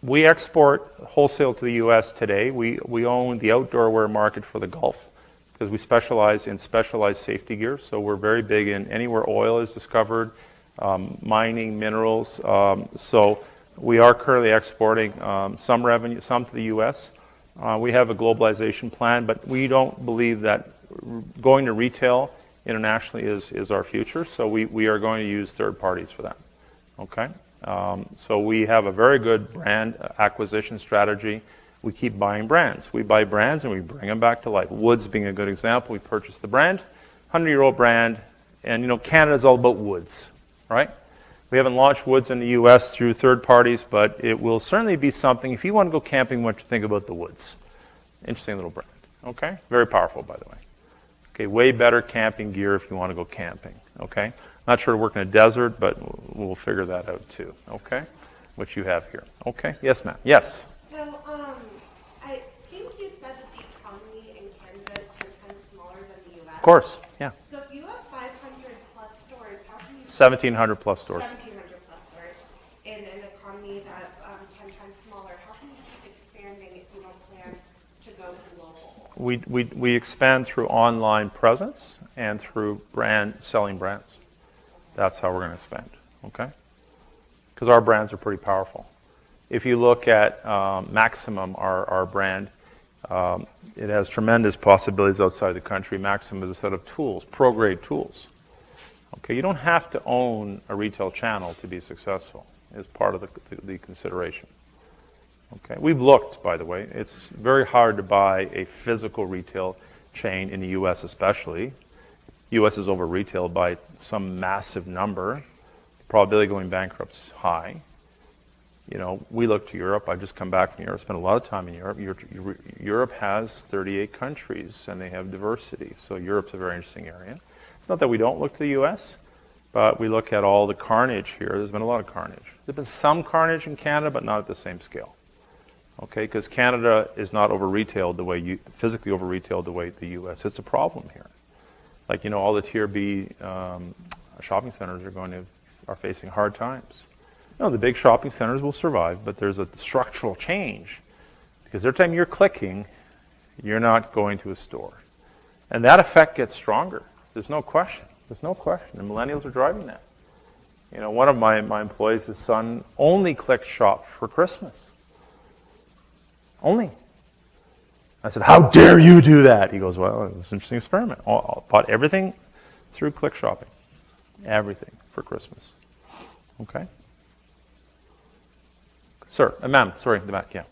[SPEAKER 2] We export wholesale to the U.S. today. We own the outdoor wear market for the Gulf because we specialize in specialized safety gear. So we're very big in anywhere oil is discovered, mining, minerals. So we are currently exporting some revenue, some to the U.S. We have a globalization plan, but we don't believe that going to retail internationally is our future. So we are going to use third parties for that. Okay? So we have a very good brand acquisition strategy. We keep buying brands. We buy brands and we bring them back to life. Woods being a good example. We purchased the brand, 100-year-old brand, and Canada's all about woods, right? We haven't launched woods in the U.S. through third parties, but it will certainly be something. If you want to go camping, what you think about the woods? Interesting little brand. Okay, very powerful, by the way. Okay, way better camping gear if you want to go camping. Okay. Not sure to work in a desert, but we'll figure that out too. Okay? Which you have here. Okay? Yes, ma'am. Yes?
[SPEAKER 4] So, I think you said that the economy in Canada is 10 times smaller than the U.S.
[SPEAKER 2] Of course. Yeah.
[SPEAKER 4] So if you have 500 plus stores, how can you...
[SPEAKER 2] 1,700 plus stores.
[SPEAKER 4] 1,700 plus stores in an economy that's 10 times smaller. How can you keep expanding if you don't plan to go global?
[SPEAKER 2] We expand through online presence and through selling brands. That's how we're going to expand, okay? Because our brands are pretty powerful. If you look at Maximum, our brand, it has tremendous possibilities outside the country. Maximum is a set of tools, pro-grade tools. Okay, you don't have to own a retail channel to be successful, is part of the consideration. Okay, we've looked, by the way. It's very hard to buy a physical retail chain in the U.S. especially. U.S. is over-retailed by some massive number. The probability of going bankrupt is high. We look to Europe. I've just come back from Europe. Spent a lot of time in Europe. Europe has 38 countries, and they have diversity. So Europe's a very interesting area. It's not that we don't look to the U.S., but we look at all the carnage here. There's been a lot of carnage. There's been some carnage in Canada, but not at the same scale. Okay, because Canada is not over-retailed the way physically over-retailed the way the U.S. It's a problem here. Like, all the Tier B shopping centers are facing hard times. The big shopping centers will survive, but there's a structural change because every time you're clicking, you're not going to a store. And that effect gets stronger. There's no question. There's no question. And millennials are driving that. One of my employees, his son, only clicked shop for Christmas. Only. I said, how dare you do that? He goes, well, it was an interesting experiment. I bought everything through click shopping. Everything for Christmas. Okay? Sir, ma'am, sorry, in the back, yeah.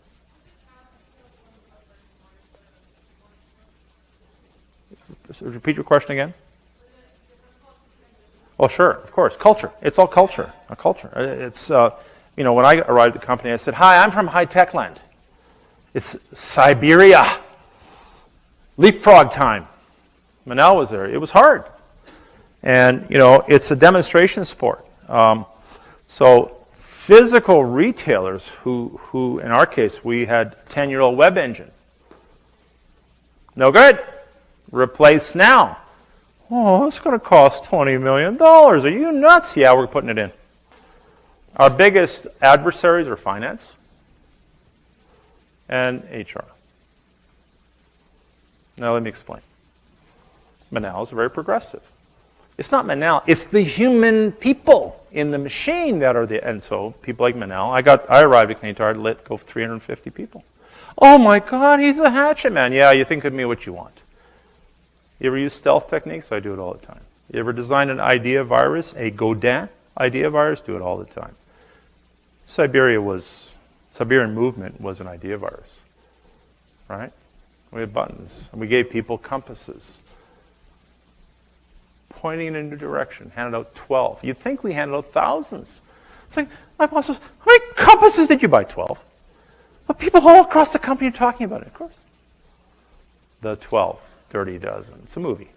[SPEAKER 2] Repeat your question again. Oh, sure, of course. Culture. It's all culture. A culture. It's, when I arrived at the company, I said, hi, I'm from high-tech land. It's Siberia. Leapfrog time. Manel was there. It was hard. And, it's a demonstration sport. So physical retailers who, in our case, we had 10-year-old web engine. No good. Replace now. Oh, it's going to cost $20 million. Are you nuts? Yeah, we're putting it in. Our biggest adversaries are finance and HR. Now let me explain. Manal is very progressive. It's not Manal, it's the human people in the machine that are the, and so people like Manal, I arrived at CanadianTire, let go 350 people. Oh my God, he's a hatchet man. Yeah, you think of me what you want. You ever use stealth techniques? I do it all the time. You ever design an idea virus, a Godin idea virus? Do it all the time. Siberian movement was an idea virus, right? We had buttons, and we gave people compasses, pointing in a new direction, handed out 12. You'd think we handed out thousands. It's like, my boss says, how many compasses did you buy? 12. But people all across the company are talking about it, of course. The 12, Dirty Dozen. It's a movie.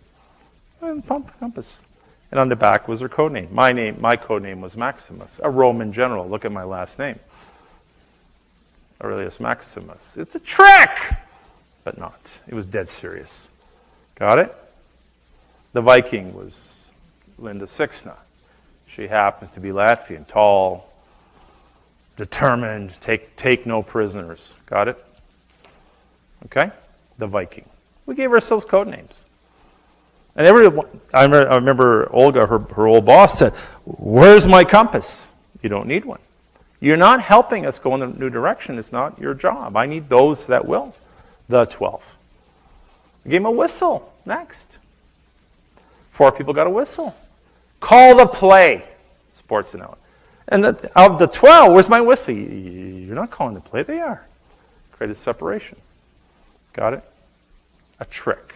[SPEAKER 2] And compass. And on the back was her code name. My code name was Maximus, a Roman general. Look at my last name. Aurelius Maximus. It's a trick! But not. It was dead serious. Got it? The Viking was Linda Sixna. She happens to be Latvian, tall, determined, take no prisoners. Got it? Okay? The Viking. We gave ourselves code names. And I remember Olga, her old boss, said, "Where's my compass?" You don't need one. You're not helping us go in a new direction. It's not your job. I need those that will. The 12. We gave him a whistle. Next. 4 people got a whistle. Call the play. Sports analogy. And of the 12, where's my whistle? You're not calling the play. They are. Created separation. Got it? A trick.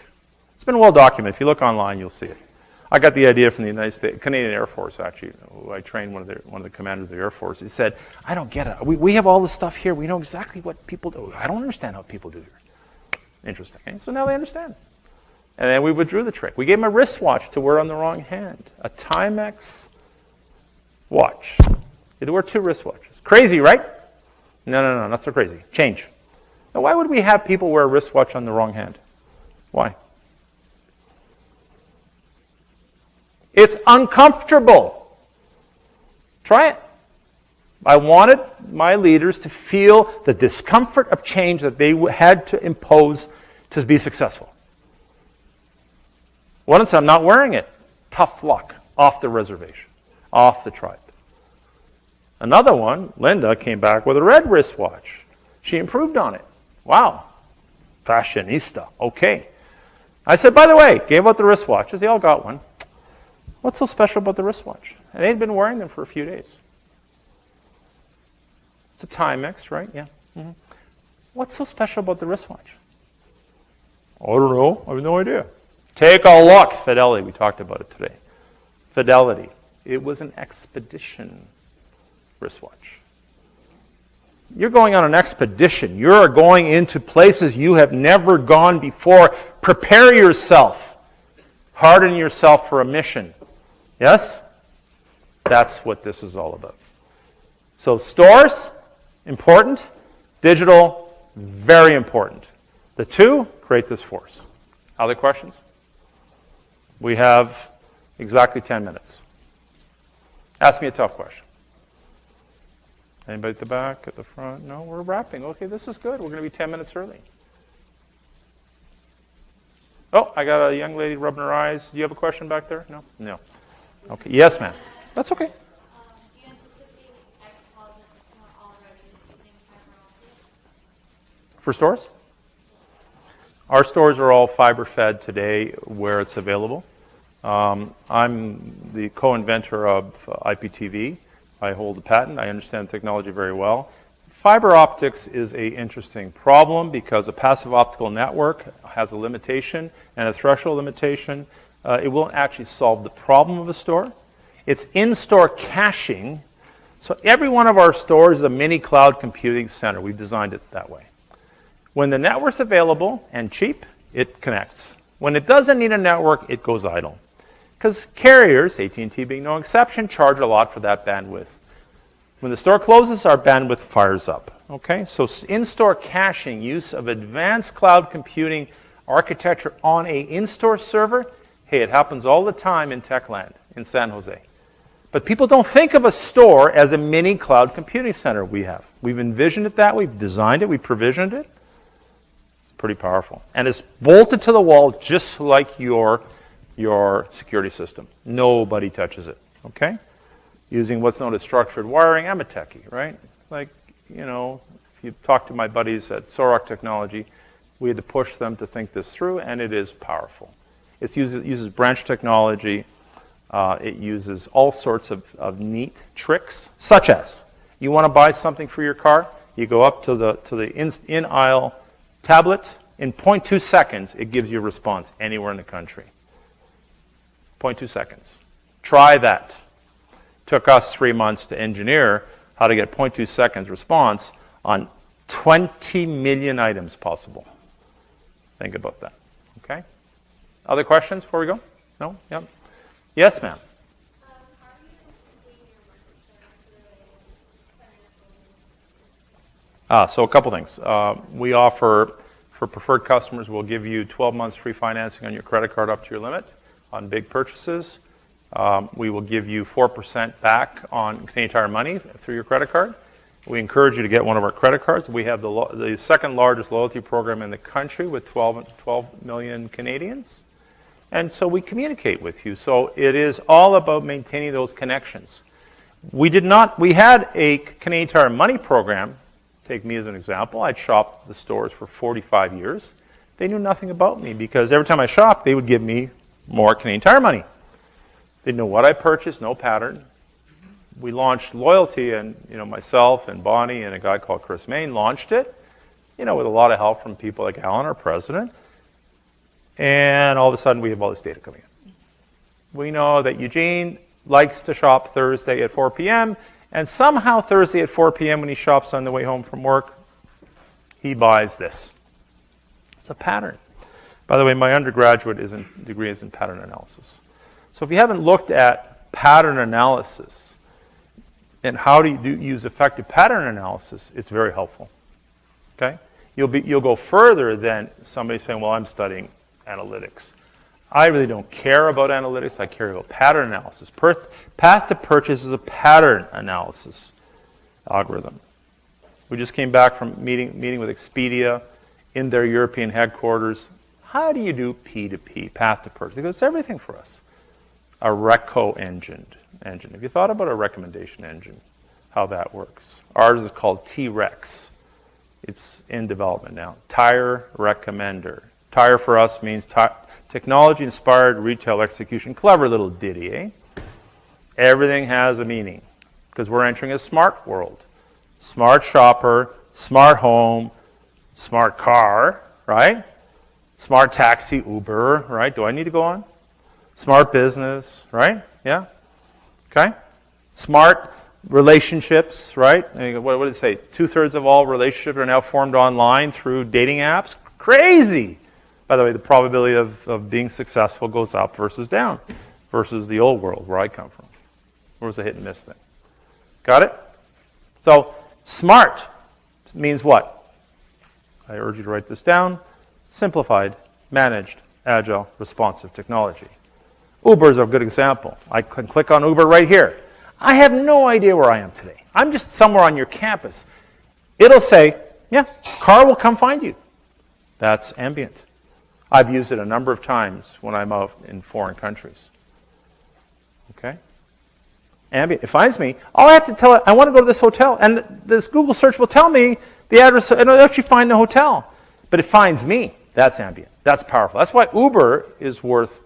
[SPEAKER 2] It's been well documented. If you look online, you'll see it. I got the idea from the United States, Canadian Air Force, actually. I trained one of the commanders of the Air Force. He said, I don't get it. We have all this stuff here. We know exactly what people do. I don't understand how people do here. Interesting. Okay? So now they understand. And then we withdrew the trick. We gave him a wristwatch to wear on the wrong hand. A Timex watch. You had to wear 2 wristwatches. Crazy, right? No, not so crazy. Change. Now, why would we have people wear a wristwatch on the wrong hand? Why? It's uncomfortable. Try it. I wanted my leaders to feel the discomfort of change that they had to impose to be successful. One said, I'm not wearing it. Tough luck. Off the reservation. Off the tribe. Another one, Linda, came back with a red wristwatch. She improved on it. Wow. Fashionista. Okay. I said, by the way, gave out the wristwatches. They all got one. What's so special about the wristwatch? And they'd been wearing them for a few days. It's a Timex, right? Yeah. Mm-hmm. What's so special about the wristwatch? I don't know. I have no idea. Take a look. Fidelity. We talked about it today. Fidelity. It was an expedition wristwatch. You're going on an expedition. You're going into places you have never gone before. Prepare yourself. Harden yourself for a mission. Yes? That's what this is all about. So stores, important. Digital, very important. The two create this force. Other questions? We have exactly 10 minutes. Ask me a tough question. Anybody at the back, at the front? No, we're wrapping. Okay, this is good. We're going to be 10 minutes early. Oh, I got a young lady rubbing her eyes. Do you have a question back there? No? No. Okay. Yes, ma'am. That's okay.
[SPEAKER 5] Do you anticipate exposits not already using fiber optics?
[SPEAKER 2] For stores? Our stores are all fiber fed today where it's available. I'm the co-inventor of IPTV. I hold the patent. I understand technology very well. Fiber optics is an interesting problem because a passive optical network has a limitation and a threshold limitation. It won't actually solve the problem of a store. It's in-store caching. So every one of our stores is a mini cloud computing center. We've designed it that way. When the network's available and cheap, it connects. When it doesn't need a network, it goes idle. Because carriers, AT&T being no exception, charge a lot for that bandwidth. When the store closes, our bandwidth fires up. Okay, so in-store caching, use of advanced cloud computing architecture on an in-store server Hey, it happens all the time in Techland in San Jose. But people don't think of a store as a mini cloud computing center we have. We've envisioned it that way, we've designed it, we've provisioned it. It's pretty powerful. And it's bolted to the wall just like your security system. Nobody touches it, okay? Using what's known as structured wiring. I'm a techie, right? Like, you know, if you talk to my buddies at Sorok Technology, we had to push them to think this through, and it is powerful. It uses branch technology. It uses all sorts of neat tricks, such as you want to buy something for your car, you go up to the in-aisle tablet. In 0.2 seconds, it gives you a response anywhere in the country. 0.2 seconds. Try that. Took us 3 months to engineer how to get 0.2 seconds response on 20 million items possible. Think about that. Okay? Other questions before we go? No? Yep. Yes, ma'am.
[SPEAKER 5] How do you sustain your market share through a financial?
[SPEAKER 2] So a couple things. We offer, for preferred customers, we'll give you 12 months free financing on your credit card up to your limit on big purchases. We will give you 4% back on Canadian Tire money through your credit card. We encourage you to get one of our credit cards. We have the second largest loyalty program in the country with 12 million Canadians. And so we communicate with you. So it is all about maintaining those connections. We had a Canadian Tire money program. Take me as an example. I'd shopped the stores for 45 years. They knew nothing about me because every time I shopped, they would give me more Canadian Tire money. They didn't know what I purchased, no pattern. We launched loyalty, and myself and Bonnie and a guy called Chris Main launched it, with a lot of help from people like Alan, our president. And all of a sudden, we have all this data coming in. We know that Eugene likes to shop Thursday at 4 p.m., and somehow Thursday at 4 p.m. when he shops on the way home from work, he buys this. It's a pattern. By the way, my undergraduate degree is in pattern analysis. So if you haven't looked at pattern analysis and how do you use effective pattern analysis, it's very helpful. Okay? You'll go further than somebody saying, well, I'm studying analytics. I really don't care about analytics. I care about pattern analysis. Path to purchase is a pattern analysis algorithm. We just came back from meeting with Expedia in their European headquarters. How do you do P2P, path to purchase? Because it's everything for us. A reco engine. Have you thought about a recommendation engine, how that works? Ours is called T-Rex. It's in development now. Tire Recommender. Tire for us means technology-inspired retail execution. Clever little ditty, eh? Everything has a meaning because we're entering a smart world. Smart shopper, smart home, smart car, right? Smart taxi, Uber, right? Do I need to go on? Smart business, right? Yeah? Okay? Smart relationships, right? What did it say? 2/3 of all relationships are now formed online through dating apps. Crazy! By the way, the probability of being successful goes up versus down versus the old world where I come from. Where was a hit and miss thing. Got it? So, smart means what? I urge you to write this down. Simplified, managed, agile, responsive technology. Uber is a good example. I can click on Uber right here. I have no idea where I am today. I'm just somewhere on your campus. It'll say, yeah, car will come find you. That's ambient. I've used it a number of times when I'm out in foreign countries. Okay? Ambient. It finds me. All I have to tell it, I want to go to this hotel. And this Google search will tell me the address, and it'll actually find the hotel. But it finds me. That's ambient. That's powerful. That's why Uber is worth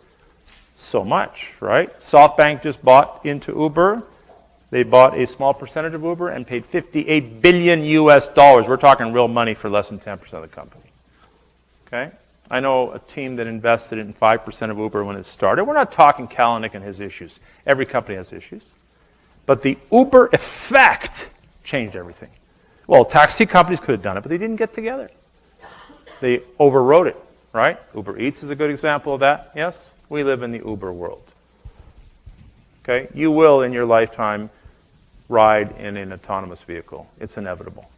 [SPEAKER 2] so much, right? SoftBank just bought into Uber. They bought a small percentage of Uber and paid $58 billion US. We're talking real money for less than 10% of the company. Okay? I know a team that invested in 5% of Uber when it started. We're not talking Kalanick and his issues. Every company has issues. But the Uber effect changed everything. Well, taxi companies could have done it, but they didn't get together. They overrode it, right? Uber Eats is a good example of that. Yes? We live in the Uber world. Okay? You will, in your lifetime, ride in an autonomous vehicle. It's inevitable.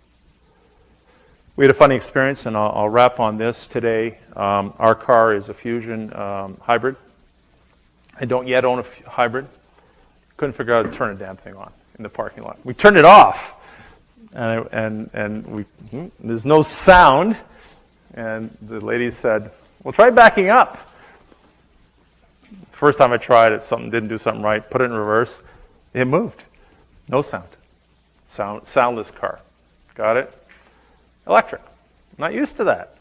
[SPEAKER 2] We had a funny experience, and I'll wrap on this today. Our car is a Fusion hybrid. I don't yet own a hybrid. Couldn't figure out how to turn a damn thing on in the parking lot. We turned it off, and there's no sound. And the lady said, "Well, try backing up." First time I tried it, something didn't do something right. Put it in reverse, it moved. No sound. Soundless car. Got it? Electric. Not used to that.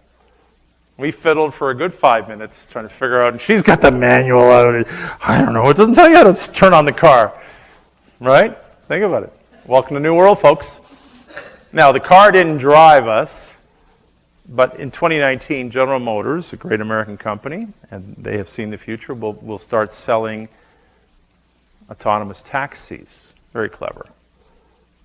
[SPEAKER 2] We fiddled for a good 5 minutes trying to figure out, and she's got the manual out. I don't know. It doesn't tell you how to turn on the car. Right? Think about it. Welcome to the new world, folks. Now, the car didn't drive us, but in 2019, General Motors, a great American company, and they have seen the future, will start selling autonomous taxis. Very clever.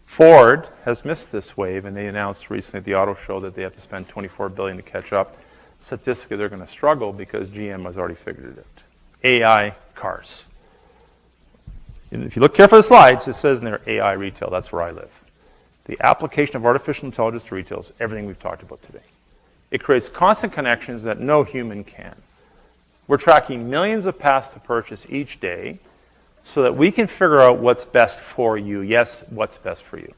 [SPEAKER 2] Ford has missed this wave, and they announced recently at the auto show that they have to spend $24 billion to catch up. Statistically, they're going to struggle because GM has already figured it out. AI cars. And if you look carefully at the slides, it says in there AI retail. That's where I live. The application of artificial intelligence to retail is everything we've talked about today. It creates constant connections that no human can. We're tracking millions of paths to purchase each day so that we can figure out what's best for you. Yes, what's best for you.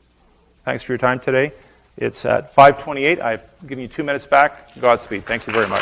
[SPEAKER 2] Thanks for your time today. It's at 5:28. I've given you 2 minutes back. Godspeed. Thank you very much.